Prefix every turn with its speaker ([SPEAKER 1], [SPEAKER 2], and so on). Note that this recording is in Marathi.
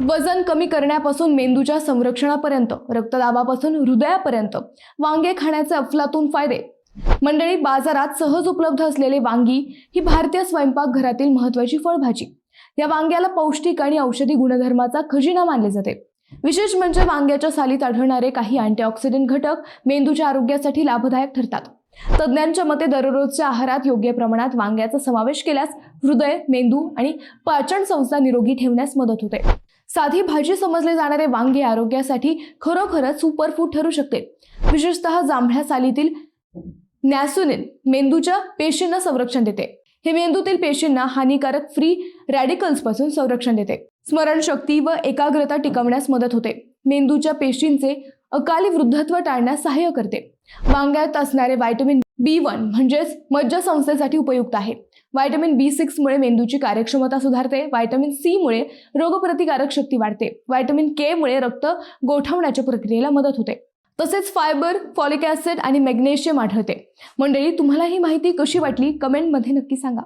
[SPEAKER 1] वजन कमी करण्यापासून मेंदूच्या संरक्षणापर्यंत, रक्तदाबापासून हृदयापर्यंत वांगे खाण्याचे अफलातून फायदे। मंडळी, बाजारात सहज उपलब्ध असलेले वांगी ही भारतीय स्वयंपाकघरातील महत्त्वाची फळभाजी। या वांग्याला पौष्टिक आणि औषधी गुणधर्माचा खजिना मानले जाते। विशेष म्हणजे वांग्याच्या सालीत आढळणारे काही अँटीऑक्सिडंट घटक मेंदूच्या आरोग्यासाठी लाभदायक ठरतात। तज्ज्ञांच्या मते दररोजच्या आहारात योग्य प्रमाणात वांग्याचा समावेश केल्यास हृदय, मेंदू आणि पाचन संस्था निरोगी ठेवण्यास मदत होते। साधी भाजी समजले जाणारे वांगे आरोग्यासाठी खरोखरच सुपरफूड ठरू शकते। विशेषतः जांभळ्या सालीतील नॅसुनिन मेंदूच्या पेशींना संरक्षण देते। हे मेंदूतील पेशींना हानिकारक फ्री रॅडिकल्स पासून संरक्षण देते। स्मरणशक्ती व एकाग्रता टिकवण्यास मदत होते। मेंदूच्या पेशींचे अकाली वृद्धत्व टाळण्यास सहाय्य करते। वांग्यात असणारे व्हिटॅमिन B1 म्हणजेच मज्जासंस्थेसाठी उपयुक्त आहे। व्हिटॅमिन B6 मुळे मेंदूची कार्यक्षमता सुधारते। व्हिटॅमिन C मुळे रोगप्रतिकारक शक्ती वाढते। व्हिटॅमिन K मुळे रक्त गोठवण्याच्या प्रक्रियेला मदत होते। तसेच फायबर, फॉलिक ऍसिड आणि मॅग्नेशियम आढळते। मंडळी, तुम्हाला ही माहिती कशी वाटली कमेंटमध्ये नक्की सांगा।